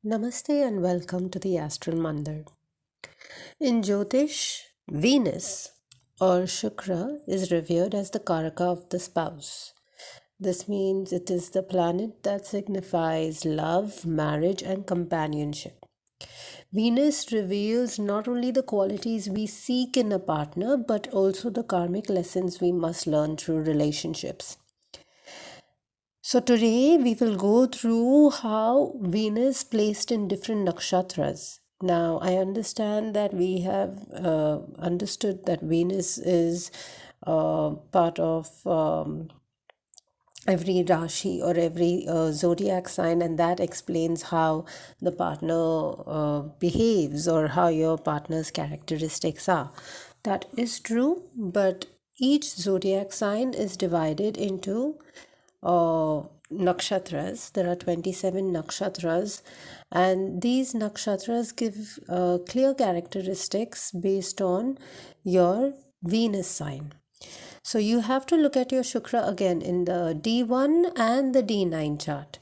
Namaste and welcome to the Astral Mandir. In Jyotish, Venus or Shukra is revered as the karaka of the spouse. This means it is the planet that signifies love, marriage, and companionship. Venus reveals not only the qualities we seek in a partner but also the karmic lessons we must learn through relationships. So today we will go through how Venus placed in different nakshatras. Now I understand that we have understood that Venus is part of every Rashi or every zodiac sign, and that explains how the partner behaves or how your partner's characteristics are. That is true, but each zodiac sign is divided into nakshatras. There are 27 nakshatras, and these nakshatras give clear characteristics based on your Venus sign. So you have to look at your Shukra again in the D1 and the D9 chart.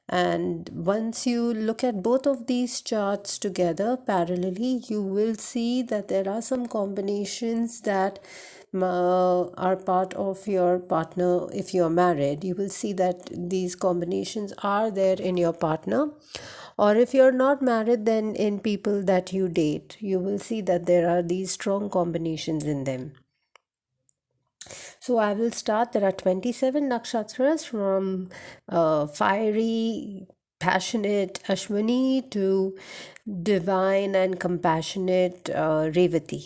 And once you look at both of these charts together parallelly, you will see that there are some combinations that are part of your partner. If you're married, you will see that these combinations are there in your partner. Or if you're not married, then in people that you date, you will see that there are these strong combinations in them. So I will start. There are 27 nakshatras from fiery, passionate Ashwini to divine and compassionate Revati.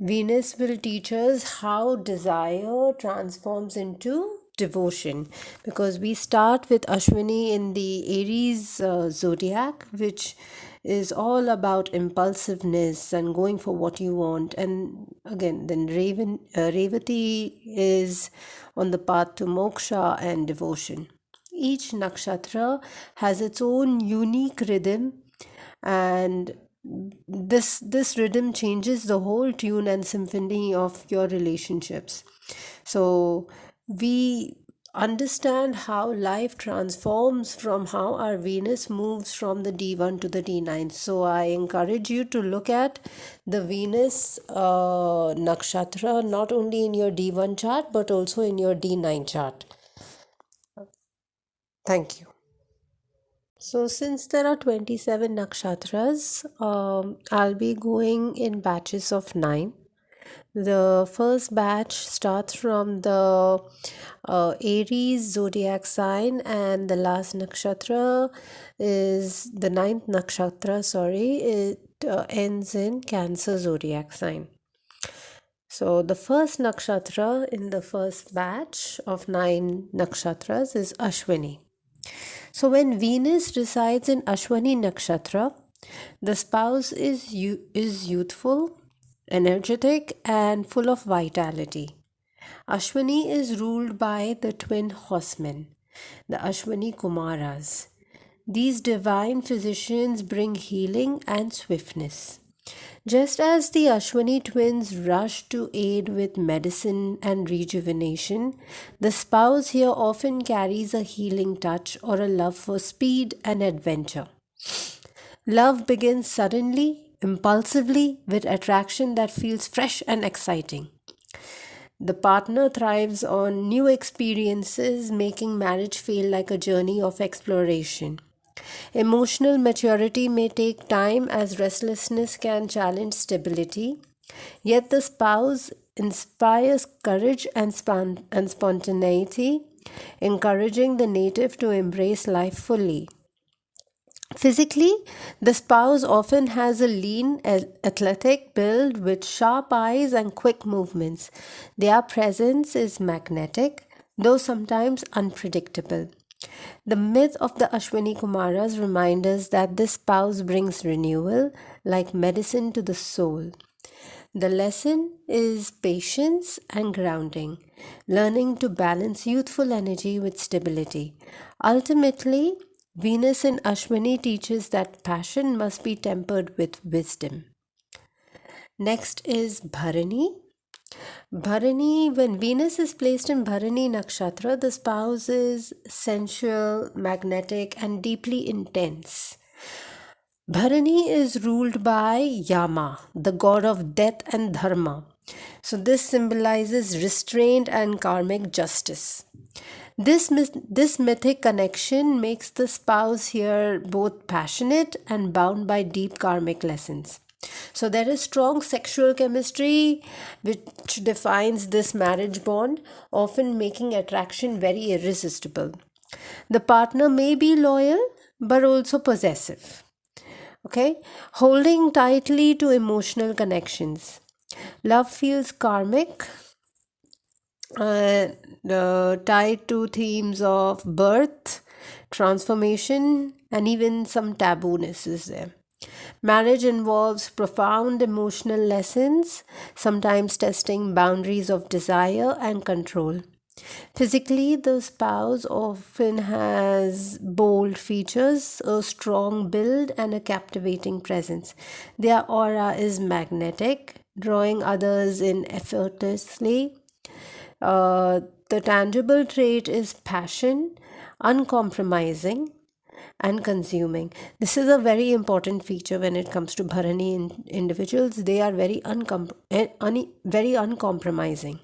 Venus will teach us how desire transforms into devotion, because we start with Ashwini in the Aries zodiac, which is all about impulsiveness and going for what you want. And again, then Revati is on the path to moksha and devotion. Each nakshatra has its own unique rhythm, and this rhythm changes the whole tune and symphony of your relationships. So we understand how life transforms from how our Venus moves from the D1 to the D9. So I encourage you to look at the Venus nakshatra not only in your D1 chart but also in your D9 chart. Thank you. So, since there are 27 nakshatras, I'll be going in batches of 9. The first batch starts from the Aries zodiac sign, and the last nakshatra is the ninth nakshatra, sorry, it ends in Cancer zodiac sign. So, the first nakshatra in the first batch of 9 nakshatras is Ashwini. So, when Venus resides in Ashwini Nakshatra, the spouse is youthful, energetic, and full of vitality. Ashwini is ruled by the twin horsemen, the Ashwini Kumaras. These divine physicians bring healing and swiftness. Just as the Ashwini twins rush to aid with medicine and rejuvenation, the spouse here often carries a healing touch or a love for speed and adventure. Love begins suddenly, impulsively, with attraction that feels fresh and exciting. The partner thrives on new experiences, making marriage feel like a journey of exploration. Emotional maturity may take time as restlessness can challenge stability, yet the spouse inspires courage and spontaneity, encouraging the native to embrace life fully. Physically, the spouse often has a lean, athletic build with sharp eyes and quick movements. Their presence is magnetic, though sometimes unpredictable. The myth of the Ashwini Kumaras reminds us that this spouse brings renewal, like medicine to the soul. The lesson is patience and grounding, learning to balance youthful energy with stability. Ultimately, Venus in Ashwini teaches that passion must be tempered with wisdom. Next is Bharani. Bharani, when Venus is placed in Bharani Nakshatra, the spouse is sensual, magnetic, and deeply intense. Bharani is ruled by Yama, the god of death and dharma. So, this symbolizes restraint and karmic justice. This mythic connection makes the spouse here both passionate and bound by deep karmic lessons. So there is strong sexual chemistry which defines this marriage bond, often making attraction very irresistible. The partner may be loyal but also possessive. Okay, holding tightly to emotional connections. Love feels karmic, uh, tied to themes of birth, transformation, and even some tabooness is there. Marriage involves profound emotional lessons, sometimes testing boundaries of desire and control. Physically, the spouse often has bold features, a strong build, and a captivating presence. Their aura is magnetic, drawing others in effortlessly. Uh, the tangible trait is passion, uncompromising, and consuming. This is a very important feature when it comes to Bharani individuals. They are very uncompromising.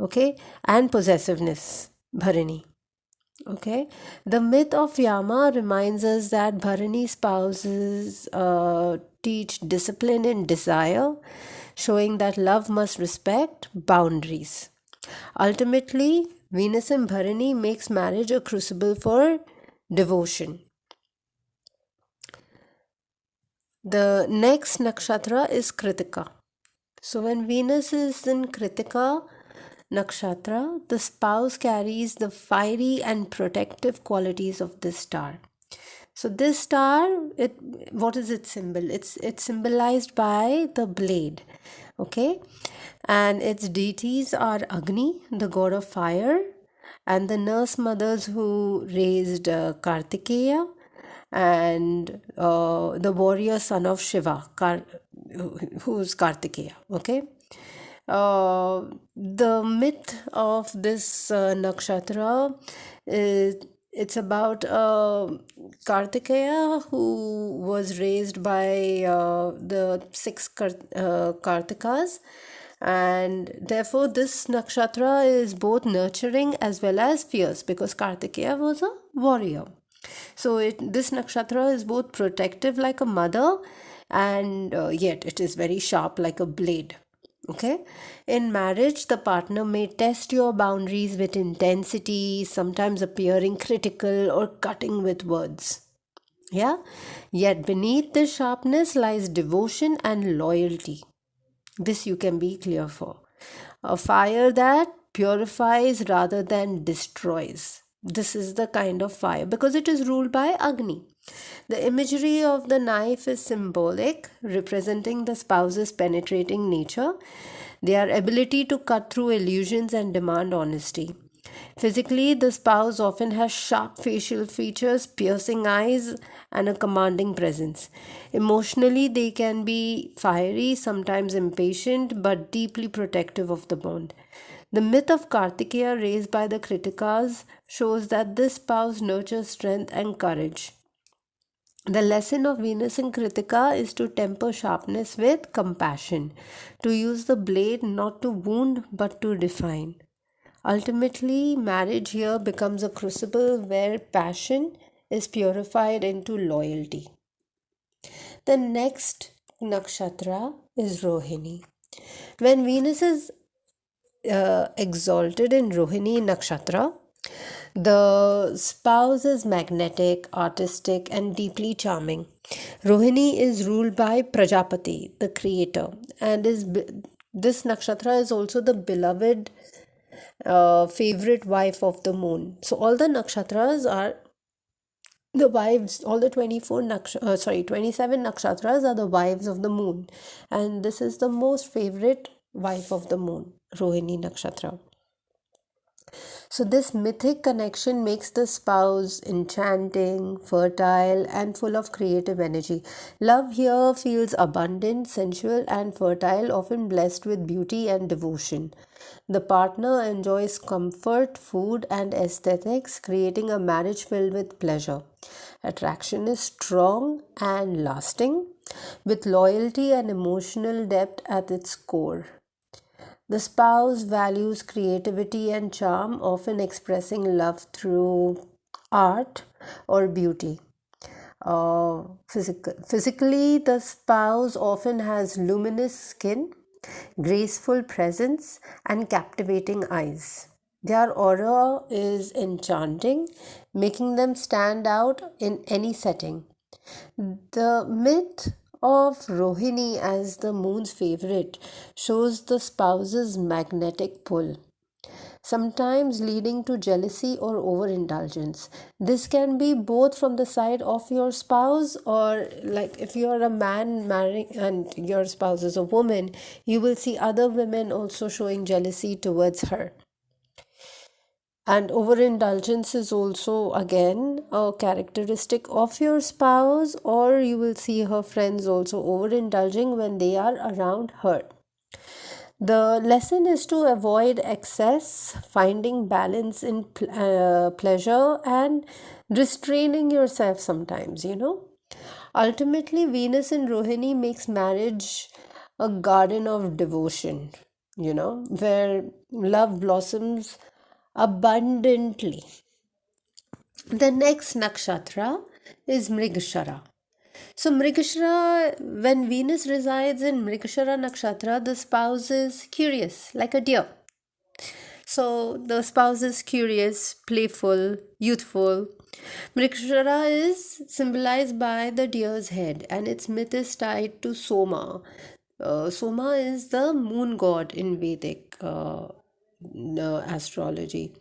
Okay, and possessiveness. Bharani. Okay, the myth of Yama reminds us that Bharani spouses teach discipline and desire, showing that love must respect boundaries. Ultimately, Venus in Bharani makes marriage a crucible for devotion. The next nakshatra is Krittika. So, when Venus is in Krittika nakshatra, the spouse carries the fiery and protective qualities of this star. So, this star, what is its symbol? It's symbolized by the blade. Okay, and its deities are Agni, the god of fire, and the nurse mothers who raised Kartikeya, and the warrior son of Shiva, who's Kartikeya. Okay. The myth of this nakshatra is it's about Kartikeya who was raised by the six Kartikas, and therefore this nakshatra is both nurturing as well as fierce because Kartikeya was a warrior. So this nakshatra is both protective like a mother, and yet it is very sharp like a blade. Okay, in marriage, the partner may test your boundaries with intensity, sometimes appearing critical or cutting with words. Yeah, yet beneath this sharpness lies devotion and loyalty. This you can be clear for. A fire that purifies rather than destroys. This is the kind of fire because it is ruled by Agni. The imagery of the knife is symbolic, representing the spouse's penetrating nature, their ability to cut through illusions and demand honesty. Physically, the spouse often has sharp facial features, piercing eyes, and a commanding presence. Emotionally, they can be fiery, sometimes impatient, but deeply protective of the bond. The myth of Kartikeya raised by the Kritikas shows that this spouse nurtures strength and courage. The lesson of Venus in Kritika is to temper sharpness with compassion, to use the blade not to wound but to define. Ultimately, marriage here becomes a crucible where passion is purified into loyalty. The next nakshatra is Rohini. When Venus is exalted in Rohini nakshatra, the spouse is magnetic, artistic, and deeply charming. Rohini is ruled by Prajapati, the creator, and this nakshatra is also the beloved favorite wife of the moon. So all the nakshatras are the wives, all the 27 nakshatras are the wives of the moon, and this is the most favorite wife of the moon, Rohini nakshatra. So, this mythic connection makes the spouse enchanting, fertile, and full of creative energy. Love here feels abundant, sensual, and fertile, often blessed with beauty and devotion. The partner enjoys comfort, food, and aesthetics, creating a marriage filled with pleasure. Attraction is strong and lasting, with loyalty and emotional depth at its core. The spouse values creativity and charm, often expressing love through art or beauty. Physically, the spouse often has luminous skin, graceful presence, and captivating eyes. Their aura is enchanting, making them stand out in any setting. The myth of Rohini as the moon's favorite shows the spouse's magnetic pull, sometimes leading to jealousy or overindulgence. This can be both from the side of your spouse, or like if you're a man marrying and your spouse is a woman, you will see other women also showing jealousy towards her. And overindulgence is also again a characteristic of your spouse, or you will see her friends also overindulging when they are around her. The lesson is to avoid excess, finding balance in pleasure, and restraining yourself sometimes. Ultimately, Venus in Rohini makes marriage a garden of devotion, where love blossoms abundantly. The next nakshatra is Mrigashira. So, Mrigashira, when Venus resides in Mrigashira nakshatra, the spouse is curious, like a deer. So, the spouse is curious, playful, youthful. Mrigashira is symbolized by the deer's head, and its myth is tied to Soma. Soma is the moon god in Vedic astrology,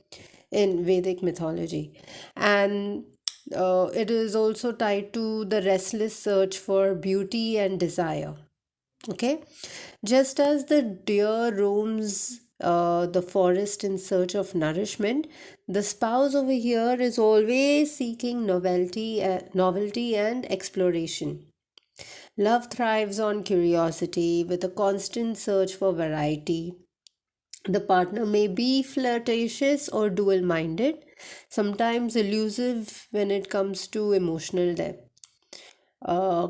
in Vedic mythology. And it is also tied to the restless search for beauty and desire. Okay, just as the deer roams the forest in search of nourishment, the spouse over here is always seeking novelty and exploration. Love thrives on curiosity with a constant search for variety. The partner may be flirtatious or dual minded, sometimes elusive when it comes to emotional depth.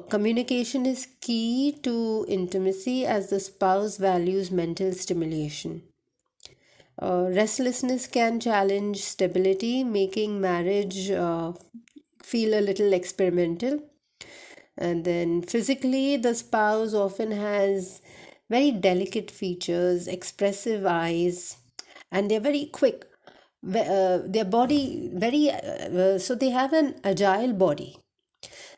Communication is key to intimacy as the spouse values mental stimulation. Restlessness can challenge stability, making marriage feel a little experimental. And then physically, the spouse often has very delicate features, expressive eyes, and they're very quick. Their body very so they have an agile body.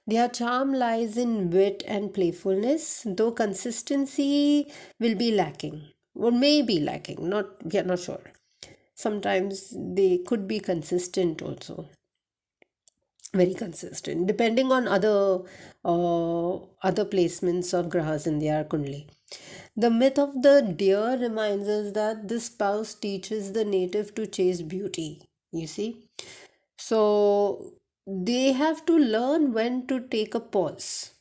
Their charm lies in wit and playfulness, though consistency will be lacking, or may be lacking. Not we are not sure. Sometimes they could be consistent also, very consistent, depending on other placements of grahas in their kundli. The myth of the deer reminds us that this spouse teaches the native to chase beauty. You see, so they have to learn when to take a pause.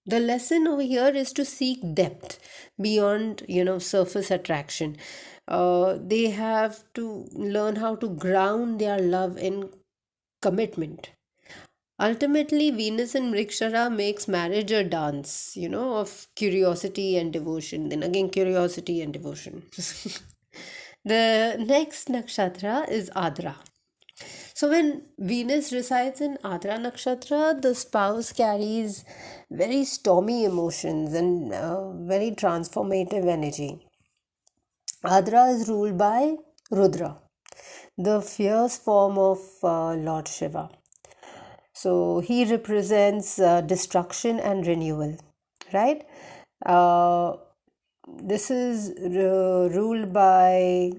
The lesson over here is to seek depth beyond surface attraction. They have to learn how to ground their love in commitment. Ultimately, Venus in Mrigashira makes marriage a dance of curiosity and devotion. Then again, curiosity and devotion. The next nakshatra is Adra. So, when Venus resides in Ardra nakshatra, the spouse carries very stormy emotions and very transformative energy. Ardra is ruled by Rudra, the fierce form of Lord Shiva. So, he represents destruction and renewal, right? Uh, this is ruled by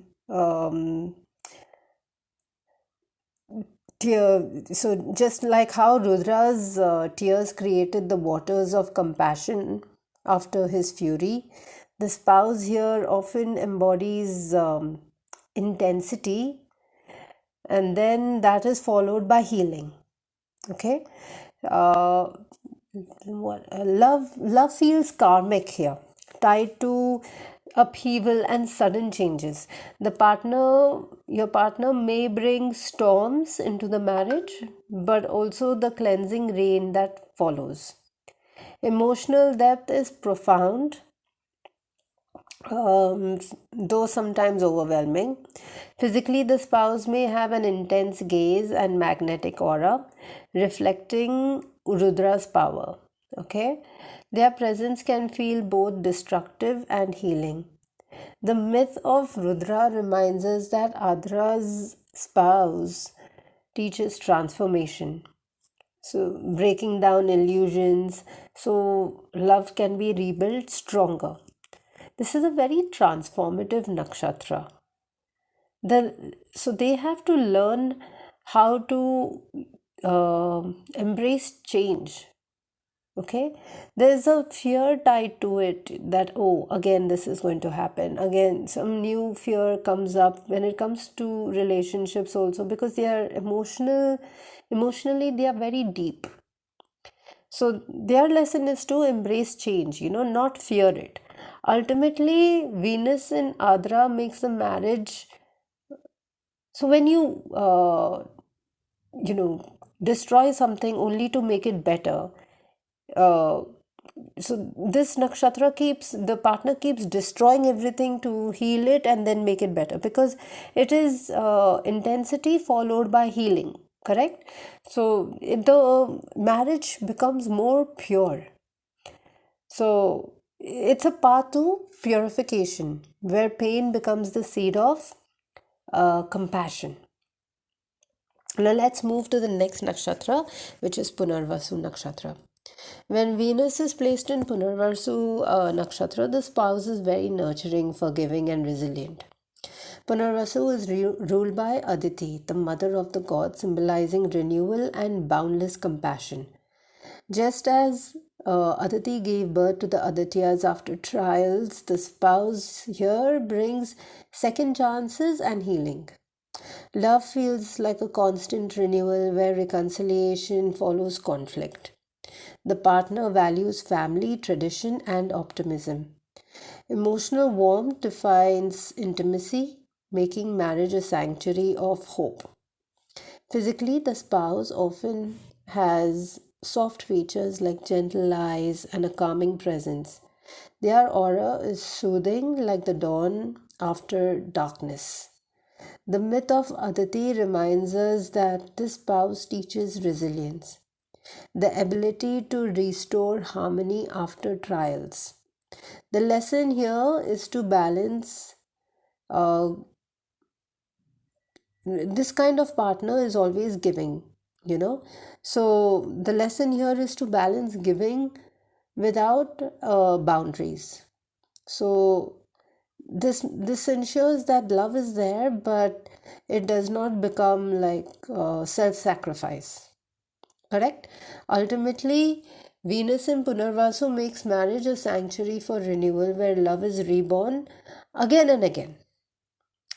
so just like how Rudra's tears created the waters of compassion after his fury, the spouse here often embodies intensity and then that is followed by healing. Okay. uh, love feels karmic here, tied to upheaval and sudden changes. Your partner may bring storms into the marriage, but also the cleansing rain that follows. Emotional depth is profound, though sometimes overwhelming. Physically, the spouse may have an intense gaze and magnetic aura, reflecting Rudra's power. Okay, their presence can feel both destructive and healing. The myth of Rudra reminds us that Ardra's spouse teaches transformation, so breaking down illusions, so love can be rebuilt stronger. This is a very transformative nakshatra. So they have to learn how to embrace change. Okay, there's a fear tied to it that, oh, again this is going to happen again. Some new fear comes up when it comes to relationships also, because they are emotionally they are very deep. So their lesson is to embrace change, not fear it. Ultimately, Venus in Ardra makes the marriage. So when destroy something only to make it better, uh, so this nakshatra keeps, the partner keeps destroying everything to heal it and then make it better, because it is intensity followed by healing, correct? So the marriage becomes more pure. So it's a path to purification where pain becomes the seed of compassion. Now let's move to the next nakshatra, which is Punarvasu nakshatra. When Venus is placed in Punarvasu nakshatra, the spouse is very nurturing, forgiving, and resilient. Punarvasu is ruled by Aditi, the mother of the gods, symbolizing renewal and boundless compassion. Just as Aditi gave birth to the Adityas after trials, the spouse here brings second chances and healing. Love feels like a constant renewal where reconciliation follows conflict. The partner values family, tradition, and optimism. Emotional warmth defines intimacy, making marriage a sanctuary of hope. Physically, the spouse often has soft features like gentle eyes and a calming presence. Their aura is soothing like the dawn after darkness. The myth of Aditi reminds us that this spouse teaches resilience, the ability to restore harmony after trials. The lesson here is to balance. This kind of partner is always giving, you know. So the lesson here is to balance giving without boundaries. So this ensures that love is there, but it does not become like self-sacrifice. Correct? Ultimately, Venus in Punarvasu makes marriage a sanctuary for renewal where love is reborn again and again.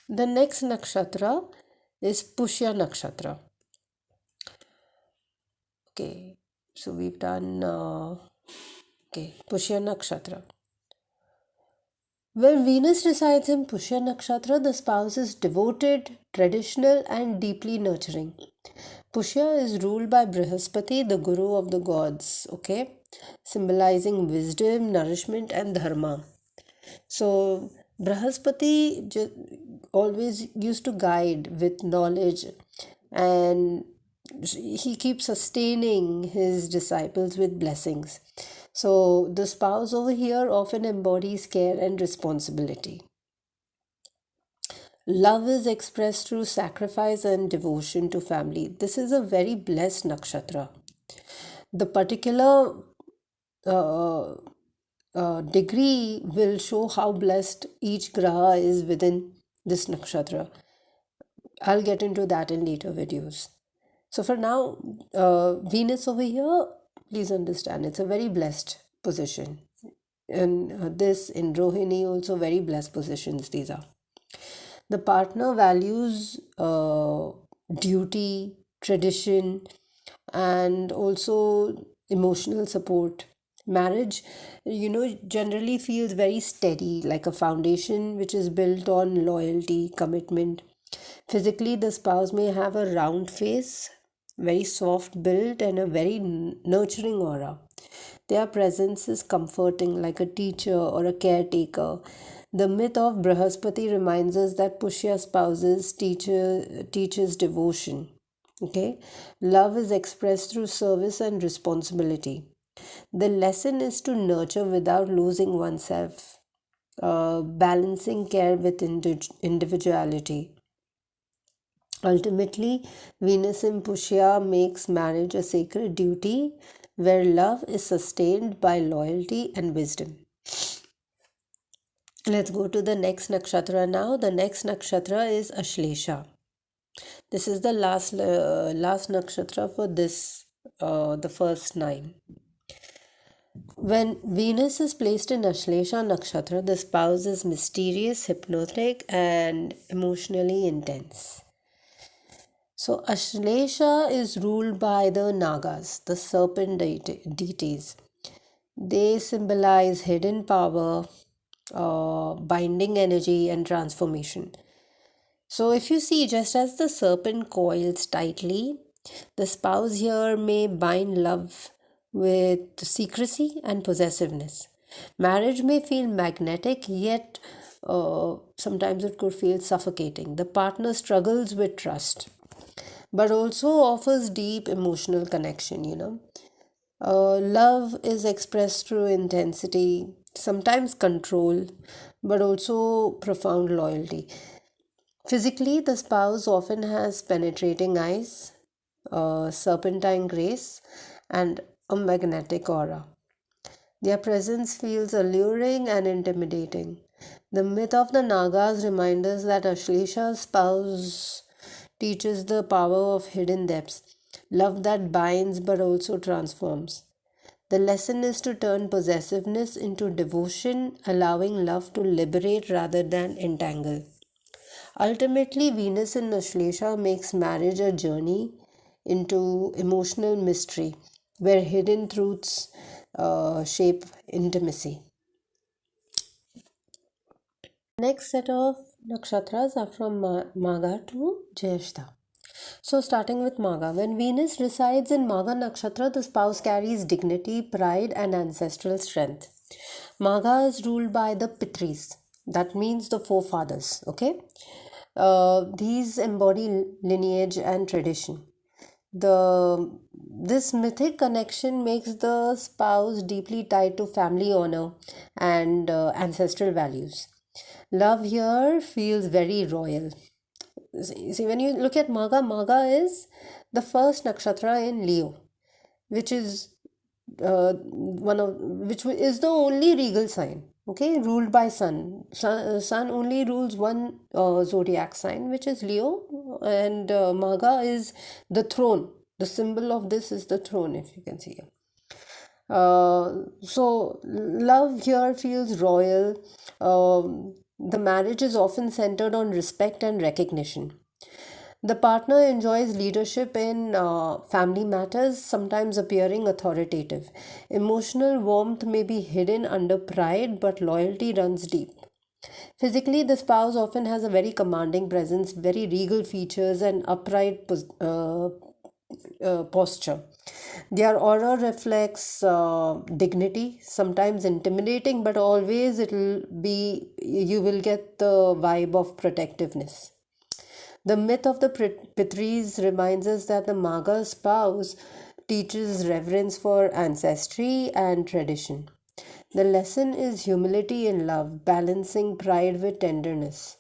The next nakshatra is Pushya nakshatra. Okay, so we've done Pushya nakshatra. When Venus resides in Pushya nakshatra, the spouse is devoted, traditional, and deeply nurturing. Pushya is ruled by Brihaspati, the guru of the gods, okay, symbolizing wisdom, nourishment, and dharma. So, Brihaspati always used to guide with knowledge, and he keeps sustaining his disciples with blessings. So, the spouse over here often embodies care and responsibility. Love is expressed through sacrifice and devotion to family. This is a very blessed nakshatra. The particular uh, degree will show how blessed each graha is within this nakshatra. I'll get into that in later videos. So for now, Venus over here, please understand, it's a very blessed position. And this in Rohini also very blessed positions these are. The partner values duty, tradition, and also emotional support. Marriage, generally feels very steady, like a foundation which is built on loyalty, commitment. Physically, the spouse may have a round face, very soft build, and a very nurturing aura. Their presence is comforting, like a teacher or a caretaker. The myth of Brihaspati reminds us that Pushya spouses teaches devotion. Okay, love is expressed through service and responsibility. The lesson is to nurture without losing oneself, balancing care with individuality. Ultimately, Venus in Pushya makes marriage a sacred duty where love is sustained by loyalty and wisdom. Let's go to the next nakshatra now. The next nakshatra is Ashlesha. This is the last nakshatra for this, the first nine. When Venus is placed in Ashlesha nakshatra, the spouse is mysterious, hypnotic, and emotionally intense. So Ashlesha is ruled by the Nagas, the serpent deities. They symbolize hidden power, binding energy, and transformation. So, if you see, just as the serpent coils tightly, the spouse here may bind love with secrecy and possessiveness. Marriage may feel magnetic, yet sometimes it could feel suffocating. The partner struggles with trust, but also offers deep emotional connection. Love is expressed through intensity, sometimes control, but also profound loyalty. Physically, the spouse often has penetrating eyes, serpentine grace, and a magnetic aura. Their presence feels alluring and intimidating. The myth of the Nagas reminds us that Ashlesha's spouse teaches the power of hidden depths, love that binds but also transforms. The lesson is to turn possessiveness into devotion, allowing love to liberate rather than entangle. Ultimately, Venus in Ashlesha makes marriage a journey into emotional mystery where hidden truths shape intimacy. Next set of nakshatras are from Magha to Jyeshtha. So, starting with Magha. When Venus resides in Magha nakshatra, the spouse carries dignity, pride, and ancestral strength. Magha is ruled by the Pitris, that means the forefathers. Okay, these embody lineage and tradition. This mythic connection makes the spouse deeply tied to family honor and ancestral values. Love here feels very royal. See, when you look at Magha, Magha is the first nakshatra in Leo, which is which is the only regal sign. Okay, ruled by Sun. Sun only rules one zodiac sign, which is Leo, and Magha is the throne. The symbol of this is the throne, if you can see it. So love here feels royal. The marriage is often centered on respect and recognition. The partner enjoys leadership in family matters, sometimes appearing authoritative. Emotional warmth may be hidden under pride, but loyalty runs deep. Physically, the spouse often has a very commanding presence, very regal features, and upright posture. Their aura reflects dignity, sometimes intimidating, but always you will get the vibe of protectiveness. The myth of the Pitris reminds us that the Magha spouse teaches reverence for ancestry and tradition. The lesson is humility in love, balancing pride with tenderness.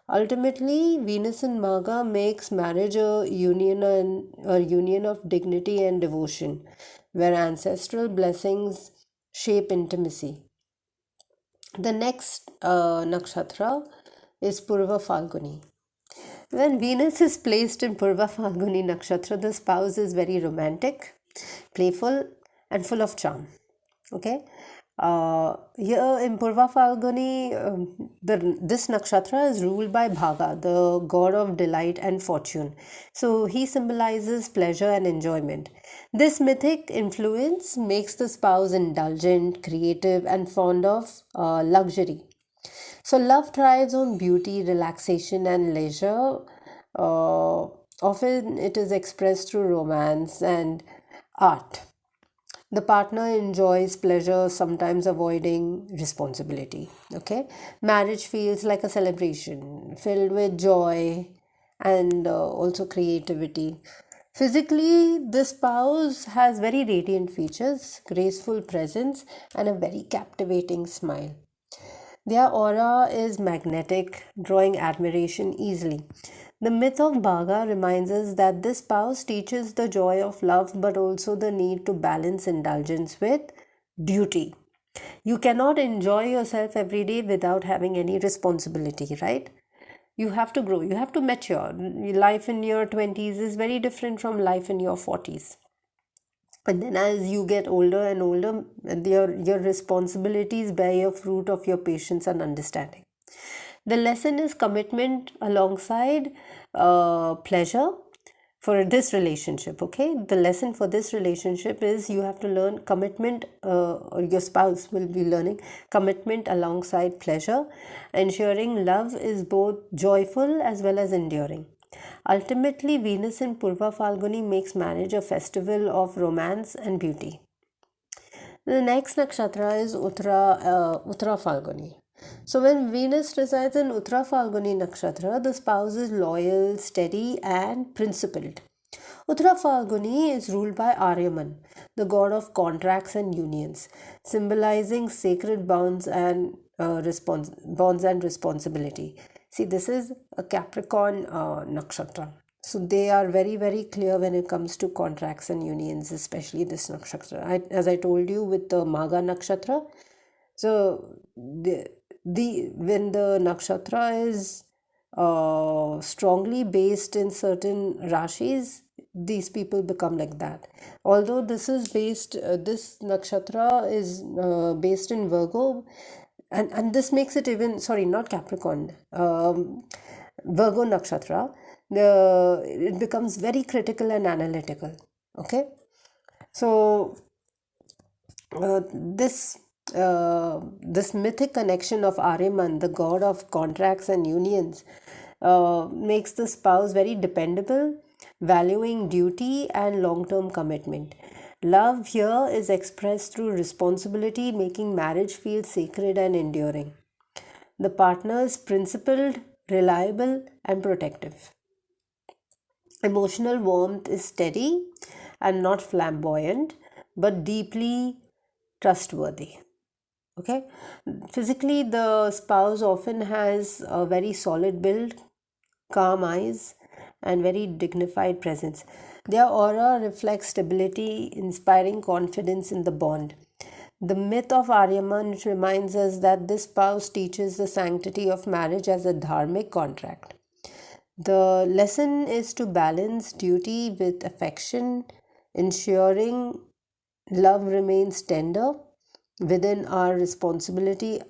Ultimately, Venus in Magha makes marriage a union of dignity and devotion, where ancestral blessings shape intimacy. The next nakshatra is Purva Phalguni. When Venus is placed in Purva Phalguni Nakshatra, the spouse is very romantic, playful, and full of charm. Okay? Here in Purva Phalguni, this nakshatra is ruled by Bhaga, the god of delight and fortune. So he symbolizes pleasure and enjoyment. This mythic influence makes the spouse indulgent, creative, and fond of luxury. So love thrives on beauty, relaxation, and leisure. Often it is expressed through romance and art. The partner enjoys pleasure, sometimes avoiding responsibility. Okay, marriage feels like a celebration filled with joy and also creativity. Physically, the spouse has very radiant features, graceful presence, and a very captivating smile. Their aura is magnetic, drawing admiration easily. The myth of Bhaga reminds us that this spouse teaches the joy of love but also the need to balance indulgence with duty. You cannot enjoy yourself every day without having any responsibility, right? You have to grow, you have to mature. Life in your 20s is very different from life in your 40s. And then as you get older and older, your responsibilities bear your fruit of your patience and understanding. The lesson is commitment alongside pleasure for this relationship. Okay, the lesson for this relationship is you have to learn commitment, or your spouse will be learning commitment alongside pleasure, ensuring love is both joyful as well as enduring. Ultimately, Venus in Purva Phalguni makes marriage a festival of romance and beauty. The next nakshatra is Uttara Phalguni. So when Venus resides in Uttara Phalguni nakshatra, the spouse is loyal, steady, and principled. Uttara Phalguni is ruled by Aryaman, the god of contracts and unions, symbolizing sacred bonds and responsibility. See, this is a Capricorn nakshatra. So they are very, very clear when it comes to contracts and unions, especially this nakshatra. As I told you with the Magha nakshatra, so when the nakshatra is strongly based in certain rashis, these people become like that. Although this nakshatra is based in Virgo, and this makes it even, sorry, not Capricorn, Virgo nakshatra, it becomes very critical and analytical. Okay, so this mythic connection of Ariman, the god of contracts and unions, makes the spouse very dependable, valuing duty and long-term commitment. Love here is expressed through responsibility, making marriage feel sacred and enduring. The partner is principled, reliable, and protective. Emotional warmth is steady and not flamboyant, but deeply trustworthy. Okay, physically, the spouse often has a very solid build, calm eyes, and very dignified presence. Their aura reflects stability, inspiring confidence in the bond. The myth of Aryaman reminds us that this spouse teaches the sanctity of marriage as a dharmic contract. The lesson is to balance duty with affection, ensuring love remains tender within our responsibility.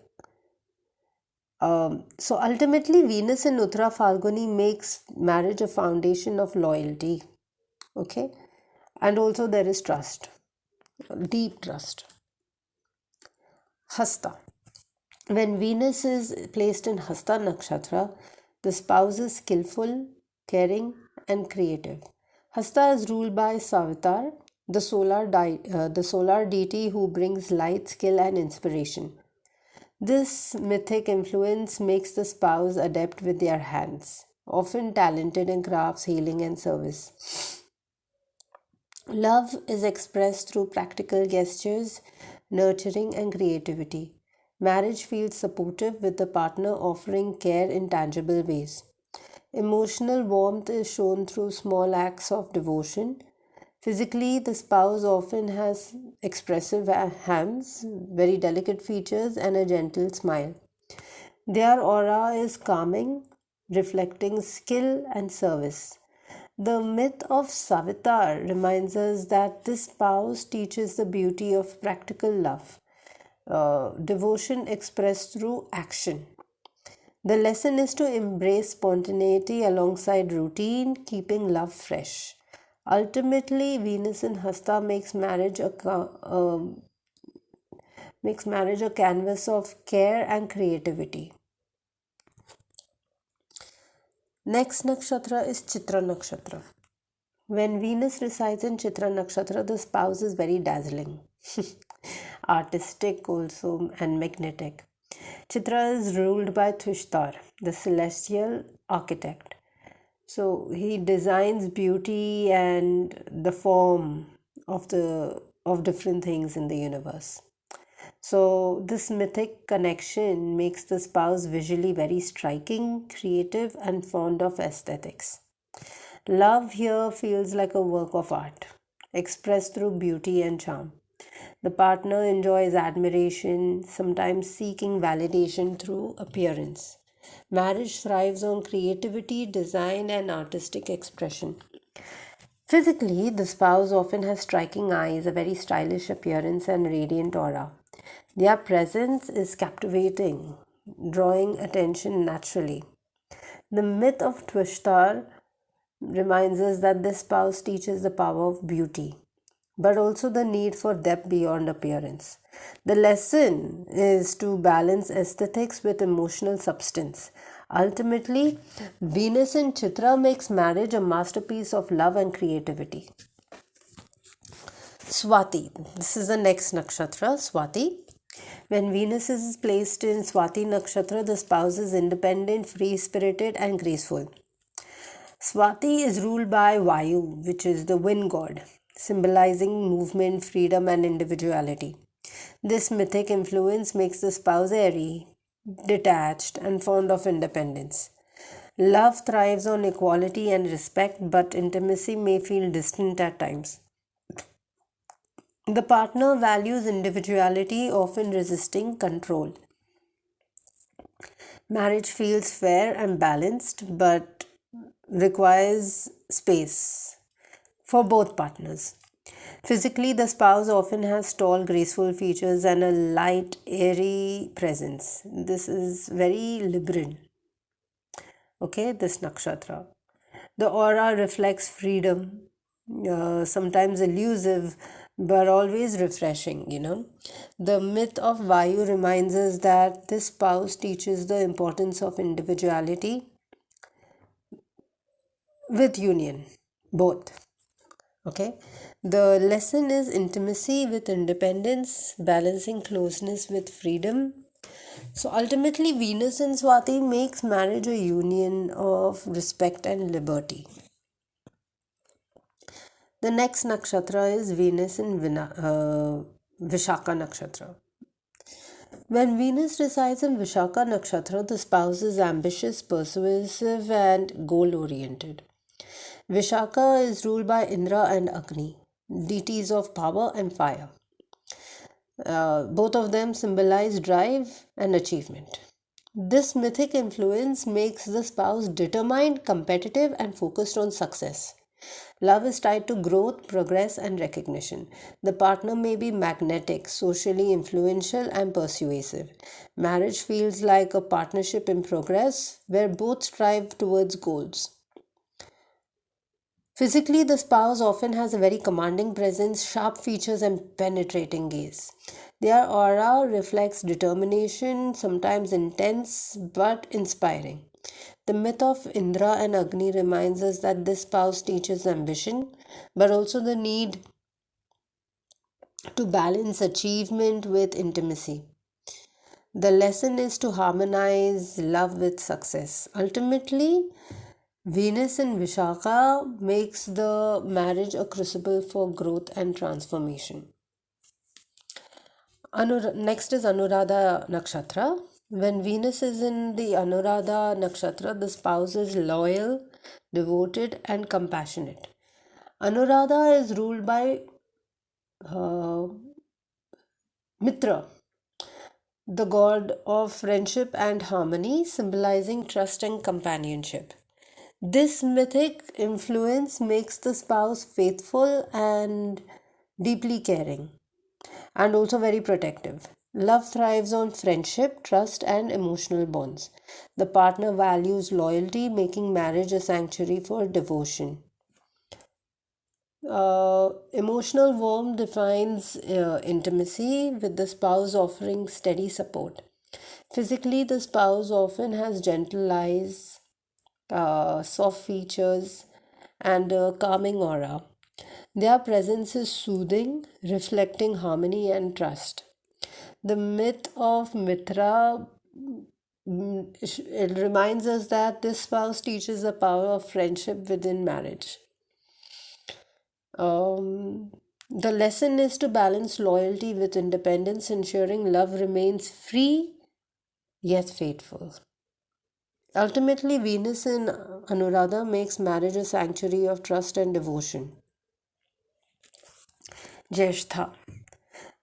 So ultimately, Venus in Uttara Phalguni makes marriage a foundation of loyalty. Okay, and also there is trust, deep trust. Hasta. When Venus is placed in Hasta nakshatra, the spouse is skillful, caring, and creative. Hasta is ruled by Savitar, the solar deity who brings light, skill, and inspiration. This mythic influence makes the spouse adept with their hands, often talented in crafts, healing, and service. Love is expressed through practical gestures, nurturing, and creativity. Marriage feels supportive with the partner offering care in tangible ways. Emotional warmth is shown through small acts of devotion. Physically, the spouse often has expressive hands, very delicate features, and a gentle smile. Their aura is calming, reflecting skill and service. The myth of Savitar reminds us that this spouse teaches the beauty of practical love. devotion expressed through action. The lesson is to embrace spontaneity alongside routine, keeping love fresh. Ultimately, Venus in Hasta makes marriage a canvas of care and creativity. Next nakshatra is Chitra nakshatra. When Venus resides in Chitra nakshatra, the spouse is very dazzling, artistic also, and magnetic. Chitra is ruled by Tushtar, the celestial architect. So he designs beauty and the form of different things in the universe. So this mythic connection makes the spouse visually very striking, creative, and fond of aesthetics. Love here feels like a work of art, expressed through beauty and charm. The partner enjoys admiration, sometimes seeking validation through appearance. Marriage thrives on creativity, design, and artistic expression. Physically, the spouse often has striking eyes, a very stylish appearance, and radiant aura. Their presence is captivating, drawing attention naturally. The myth of Twishtar reminds us that this spouse teaches the power of beauty, but also the need for depth beyond appearance. The lesson is to balance aesthetics with emotional substance. Ultimately, Venus in Chitra makes marriage a masterpiece of love and creativity. Swati. This is the next nakshatra, Swati. When Venus is placed in Swati nakshatra, the spouse is independent, free spirited, and graceful. Swati is ruled by Vayu, which is the wind god, symbolizing movement, freedom, and individuality. This mythic influence makes the spouse airy, detached, and fond of independence. Love thrives on equality and respect, but intimacy may feel distant at times. The partner values individuality, often resisting control. Marriage feels fair and balanced, but requires space for both partners. Physically, the spouse often has tall, graceful features and a light, airy presence. This is very liberal. Okay, this nakshatra. The aura reflects freedom, sometimes elusive, but always refreshing. The myth of Vayu reminds us that this spouse teaches the importance of individuality with union, both. Okay, the lesson is intimacy with independence, balancing closeness with freedom. So ultimately, Venus in Swati makes marriage a union of respect and liberty. The next nakshatra is Venus in Vishakha nakshatra. When Venus resides in Vishakha nakshatra, the spouse is ambitious, persuasive, and goal oriented. Vishakha is ruled by Indra and Agni, deities of power and fire. Both of them symbolize drive and achievement. This mythic influence makes the spouse determined, competitive, and focused on success. Love is tied to growth, progress, and recognition. The partner may be magnetic, socially influential, and persuasive. Marriage feels like a partnership in progress where both strive towards goals. Physically, the spouse often has a very commanding presence, sharp features, and penetrating gaze. Their aura reflects determination, sometimes intense but inspiring. The myth of Indra and Agni reminds us that this spouse teaches ambition, but also the need to balance achievement with intimacy. The lesson is to harmonize love with success. Ultimately, Venus in Vishakha makes the marriage a crucible for growth and transformation. Next is Anuradha Nakshatra. When Venus is in the Anuradha Nakshatra, the spouse is loyal, devoted, and compassionate. Anuradha is ruled by uh, Mitra, the god of friendship and harmony, symbolizing trust and companionship. This mythic influence makes the spouse faithful and deeply caring, and also very protective. Love thrives on friendship, trust, and emotional bonds. The partner values loyalty, making marriage a sanctuary for devotion. Emotional warmth defines intimacy, with the spouse offering steady support. Physically, the spouse often has gentle eyes, soft features, and a calming aura. Their presence is soothing, reflecting harmony and trust. The myth of Mitra, it reminds us that this spouse teaches the power of friendship within marriage. Um, the lesson is to balance loyalty with independence, ensuring love remains free yet faithful. Ultimately, Venus in Anuradha makes marriage a sanctuary of trust and devotion. Jyeshtha.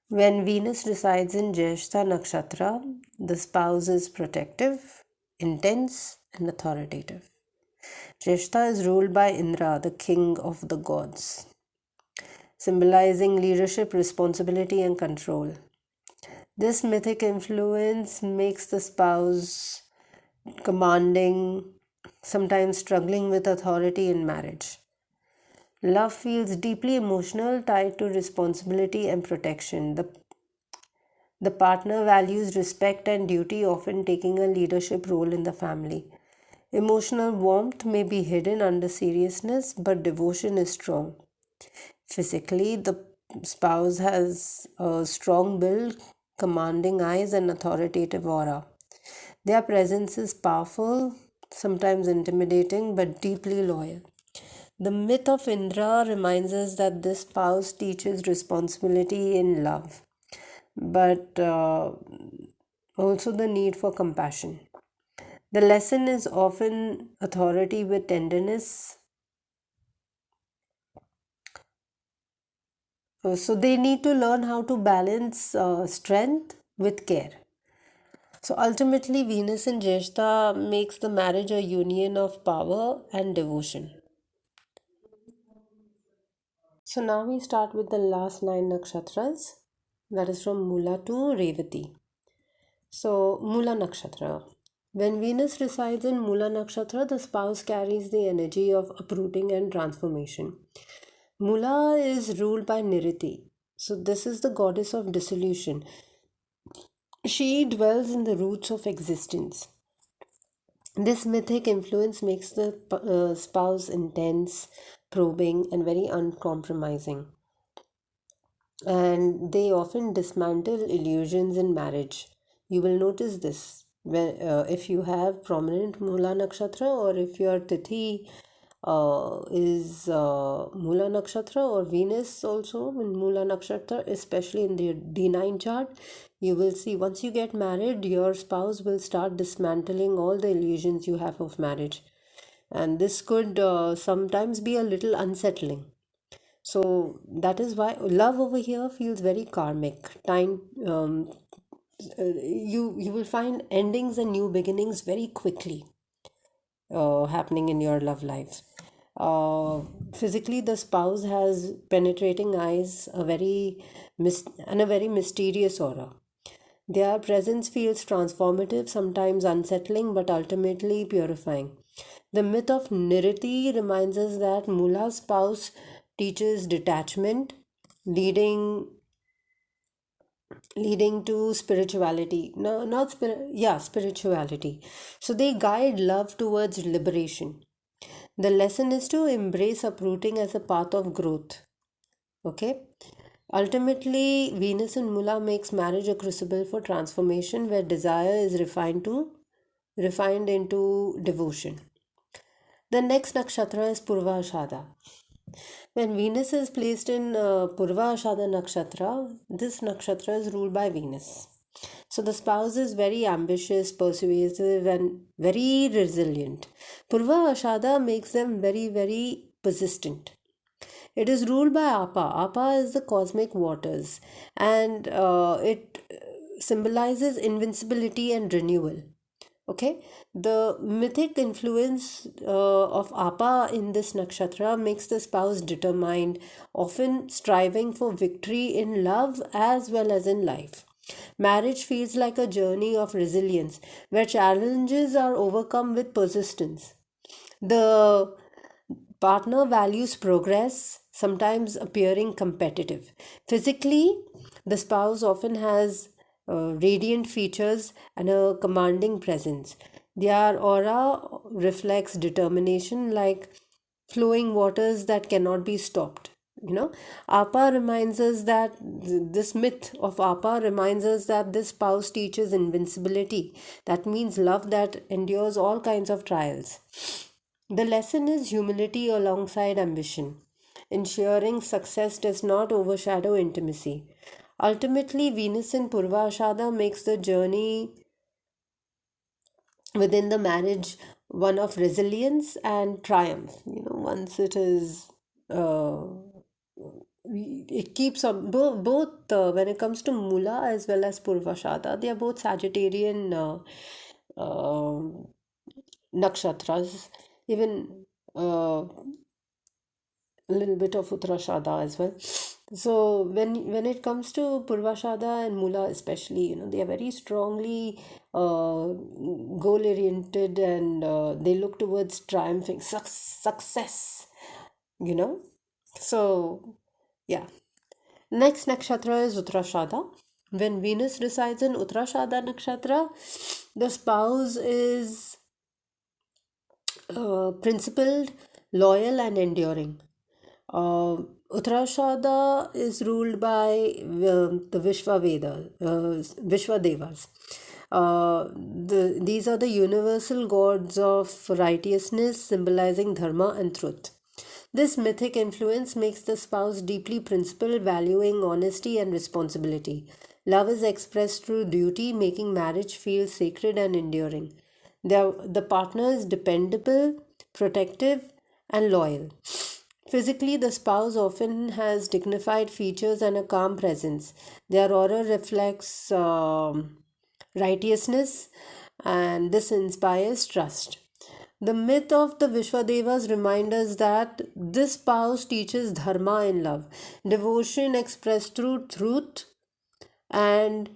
When Venus resides in Jyeshtha Nakshatra, the spouse is protective, intense, and authoritative. Jyeshtha is ruled by Indra, the king of the gods, symbolizing leadership, responsibility, and control. This mythic influence makes the spouse commanding, sometimes struggling with authority in marriage. Love feels deeply emotional, tied to responsibility and protection. The partner values respect and duty, often taking a leadership role in the family. Emotional warmth may be hidden under seriousness, but devotion is strong. Physically, the spouse has a strong build, commanding eyes, and authoritative aura. Their presence is powerful, sometimes intimidating, but deeply loyal. The myth of Indra reminds us that this spouse teaches responsibility in love, but also the need for compassion. The lesson is often authority with tenderness. So they need to learn how to balance strength with care. So ultimately, Venus in Jyeshtha makes the marriage a union of power and devotion. So now we start with the last 9 nakshatras, that is from Mula to Revati. So, Mula Nakshatra. When Venus resides in Mula Nakshatra, the spouse carries the energy of uprooting and transformation. Mula is ruled by Niriti. So, this is the goddess of dissolution. She dwells in the roots of existence. This mythic influence makes the spouse intense, probing, and very uncompromising. And they often dismantle illusions in marriage. You will notice this when if you have prominent Mula Nakshatra, or if your Tithi is Mula Nakshatra, or Venus also in Mula Nakshatra, especially in the D9 chart, you will see once you get married, your spouse will start dismantling all the illusions you have of marriage. And this could sometimes be a little unsettling. So that is why love over here feels very karmic. Time, you will find endings and new beginnings very quickly happening in your love life. Uh, Physically, the spouse has penetrating eyes, and a very mysterious aura. Their presence feels transformative, sometimes unsettling, but ultimately purifying. The myth of Niriti reminds us that Mula's spouse teaches detachment, leading leading to spirituality. No, not spirit. Yeah, spirituality. So they guide love towards liberation. The lesson is to embrace uprooting as a path of growth. Okay. Ultimately, Venus and Mula makes marriage a crucible for transformation, where desire is refined into devotion. The next nakshatra is Purva Ashadha. When Venus is placed in Purva Ashadha nakshatra, this nakshatra is ruled by Venus. So the spouse is very ambitious, persuasive, and very resilient. Purva Ashadha makes them very, very persistent. It is ruled by Apa. Apa is the cosmic waters, and it symbolizes invincibility and renewal. Okay, the mythic influence of Apa in this nakshatra makes the spouse determined, often striving for victory in love as well as in life. Marriage feels like a journey of resilience where challenges are overcome with persistence. The partner values progress, sometimes appearing competitive. Physically, the spouse often has radiant features and a commanding presence. Their aura reflects determination, like flowing waters that cannot be stopped. Apa reminds us that this myth of Apa reminds us that this spouse teaches invincibility. That means love that endures all kinds of trials. The lesson is humility alongside ambition, ensuring success does not overshadow intimacy. Ultimately, Venus in Purva Ashadha makes the journey within the marriage one of resilience and triumph. Once it is, uh, it keeps on both when it comes to Mula as well as Purva Ashadha, they are both Sagittarian nakshatras. Even a little bit of Uttarashada as well. So when it comes to Purvashada and Mula especially, they are very strongly goal oriented, and they look towards triumphing success. You know. So yeah. Next nakshatra is Uttarashada. When Venus resides in Uttarashada nakshatra, the spouse is principled, loyal, and enduring. Uh, Uttarashada is ruled by the Vishwa Devas. These are the universal gods of righteousness, symbolizing dharma and truth. This mythic influence makes the spouse deeply principled, valuing honesty and responsibility. Love is expressed through duty, making marriage feel sacred and enduring. The partner is dependable, protective, and loyal. Physically, the spouse often has dignified features and a calm presence. Their aura reflects righteousness, and this inspires trust. The myth of the Vishwadevas reminds us that this spouse teaches dharma in love, devotion expressed through truth and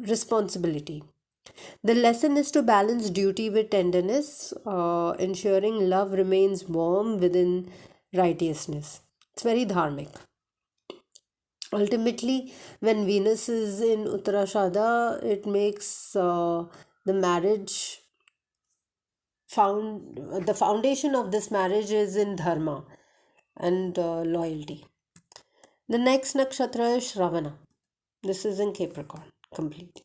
responsibility. The lesson is to balance duty with tenderness, ensuring love remains warm within righteousness. It's very dharmic. Ultimately, when Venus is in Uttarashada, it makes the marriage found the foundation of this marriage is in dharma and loyalty. The next nakshatra is Shravana. This is in Capricorn completely.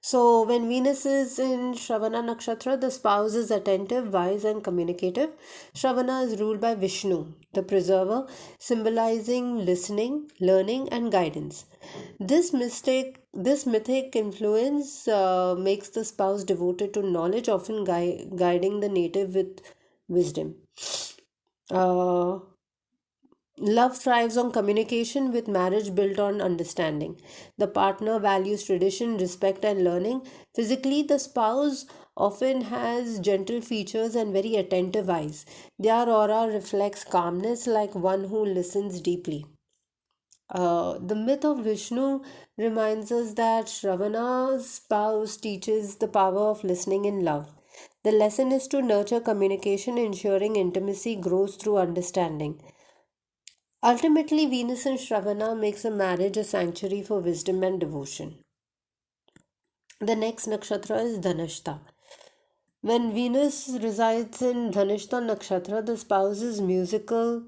So, when Venus is in Shravana Nakshatra, the spouse is attentive, wise, and communicative. Shravana is ruled by Vishnu, the preserver, symbolizing listening, learning, and guidance. This mythic influence makes the spouse devoted to knowledge, often guiding the native with wisdom. Uh, Love thrives on communication, with marriage built on understanding. The partner values tradition, respect, and learning. Physically, the spouse often has gentle features and very attentive eyes. Their aura reflects calmness, like one who listens deeply. The myth of Vishnu reminds us that Shravana's spouse teaches the power of listening in love. The lesson is to nurture communication, ensuring intimacy grows through understanding. Ultimately, Venus and Shravana makes a marriage a sanctuary for wisdom and devotion. The next nakshatra is Dhanishta. When Venus resides in Dhanishta nakshatra, the spouse is musical,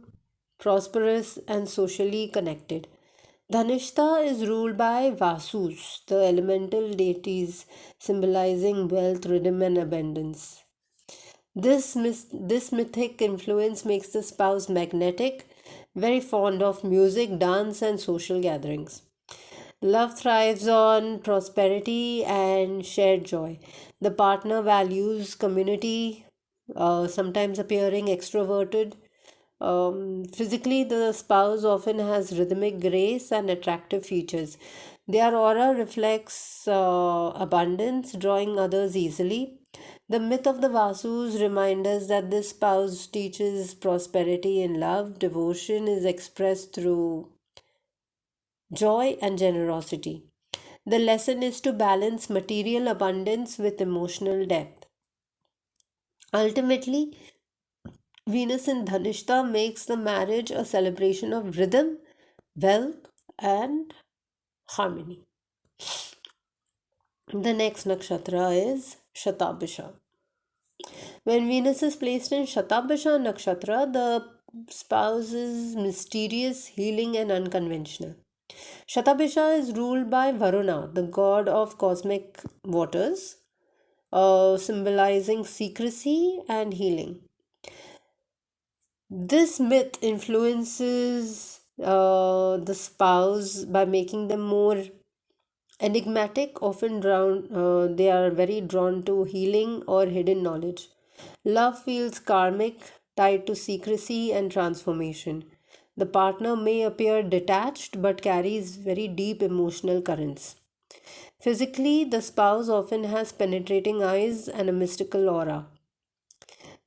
prosperous, and socially connected. Dhanishta is ruled by Vasus, the elemental deities symbolizing wealth, rhythm, and abundance. This mythic influence makes the spouse magnetic, very fond of music, dance, and social gatherings. Love thrives on prosperity and shared joy. The partner values community, sometimes appearing extroverted. Physically, the spouse often has rhythmic grace and attractive features. Their aura reflects abundance, drawing others easily. The myth of the Vasus reminds us that this spouse teaches prosperity in love. Devotion is expressed through joy, and generosity. The lesson is to balance material abundance with emotional depth. Ultimately, Venus in Dhanishta makes the marriage a celebration of rhythm, wealth, and harmony. The next nakshatra is Shatabhisha. When Venus is placed in Shatabhisha nakshatra, the spouse is mysterious, healing, and unconventional. Shatabhisha is ruled by Varuna, the god of cosmic waters, symbolizing secrecy and healing. This myth influences the spouse by making them more enigmatic, often they are very drawn to healing or hidden knowledge. Love feels karmic, tied to secrecy and transformation. The partner may appear detached but carries very deep emotional currents. Physically, the spouse often has penetrating eyes and a mystical aura.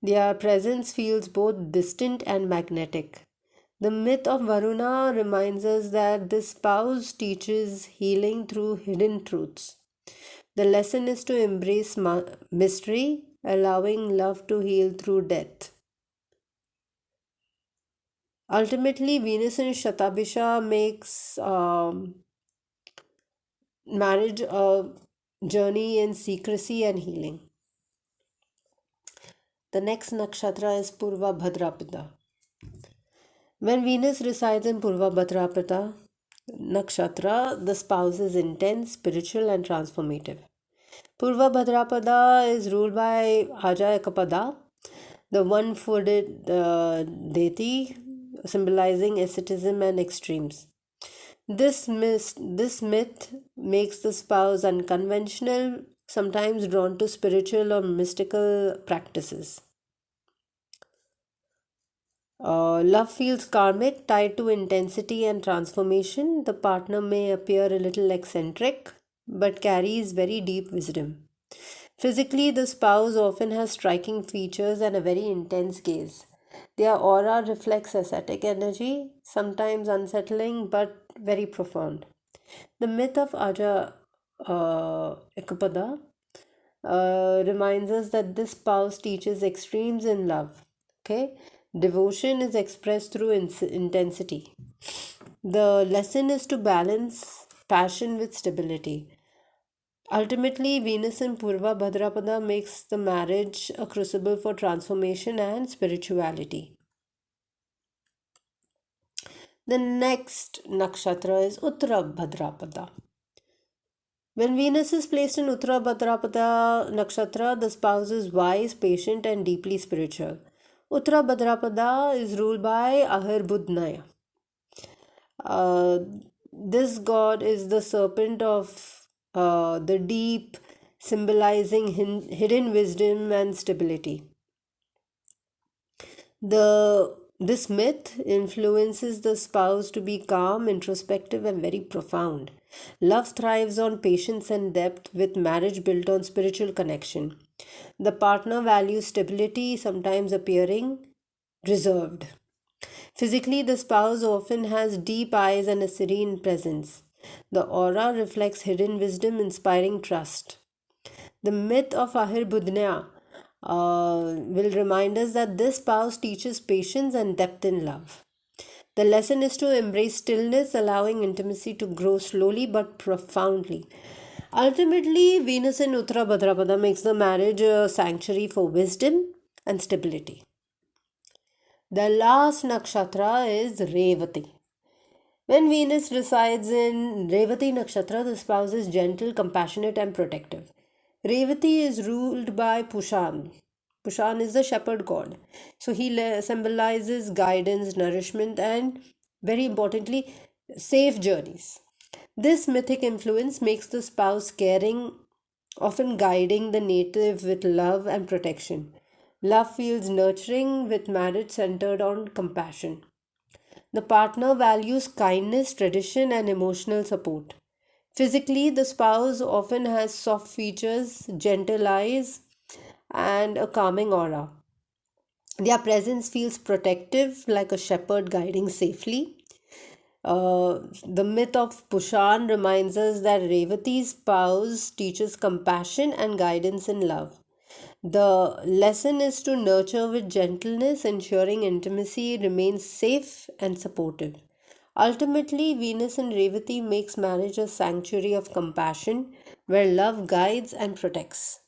Their presence feels both distant and magnetic. The myth of Varuna reminds us that this spouse teaches healing through hidden truths. The lesson is to embrace mystery, allowing love to heal through death. Ultimately, Venus in Shatabisha makes marriage a journey in secrecy and healing. The next nakshatra is Purva Bhadrapada. When Venus resides in Purva Bhadrapada nakshatra, the spouse is intense, spiritual, and transformative. Purva Bhadrapada is ruled by Aja Ekapada, the one footed deity, symbolizing asceticism and extremes. This myth makes the spouse unconventional, sometimes drawn to spiritual or mystical practices. Love feels karmic, tied to intensity and transformation. The partner may appear a little eccentric, but carries very deep wisdom. Physically, the spouse often has striking features and a very intense gaze. Their aura reflects ascetic energy, sometimes unsettling but very profound. The myth of Aja Ekapada reminds us that this spouse teaches extremes in love. Okay, devotion is expressed through intensity. The lesson is to balance passion with stability. Ultimately, Venus in Purva Bhadrapada makes the marriage a crucible for transformation and spirituality. The next nakshatra is Uttara Bhadrapada. When Venus is placed in Uttara Bhadrapada nakshatra, the spouse is wise, patient, and deeply spiritual. Uttara Bhadrapada is ruled by Ahirbudnaya. Uh, this god is the serpent of the deep, symbolizing hidden wisdom and stability. This myth influences the spouse to be calm, introspective, and very profound. Love thrives on patience and depth, with marriage built on spiritual connection. The partner values stability, sometimes appearing reserved. Physically, the spouse often has deep eyes and a serene presence. The aura reflects hidden wisdom, inspiring trust. The myth of Ahirbudnya will remind us that this spouse teaches patience and depth in love. The lesson is to embrace stillness, allowing intimacy to grow slowly but profoundly. Ultimately, Venus in Uttara Bhadrapada makes the marriage a sanctuary for wisdom and stability. The last nakshatra is Revati. When Venus resides in Revati nakshatra, the spouse is gentle, compassionate, and protective. Revati is ruled by Pushan. Pushan is the shepherd god. So he symbolizes guidance, nourishment, and very importantly, safe journeys. This mythic influence makes the spouse caring, often guiding the native with love and protection. Love feels nurturing, with marriage centered on compassion. The partner values kindness, tradition, and emotional support. Physically, the spouse often has soft features, gentle eyes, and a calming aura. Their presence feels protective, like a shepherd guiding safely. The myth of Pushan reminds us that Revati's spouse teaches compassion and guidance in love. The lesson is to nurture with gentleness, ensuring intimacy remains safe and supportive. Ultimately, Venus and Revati makes marriage a sanctuary of compassion where love guides and protects.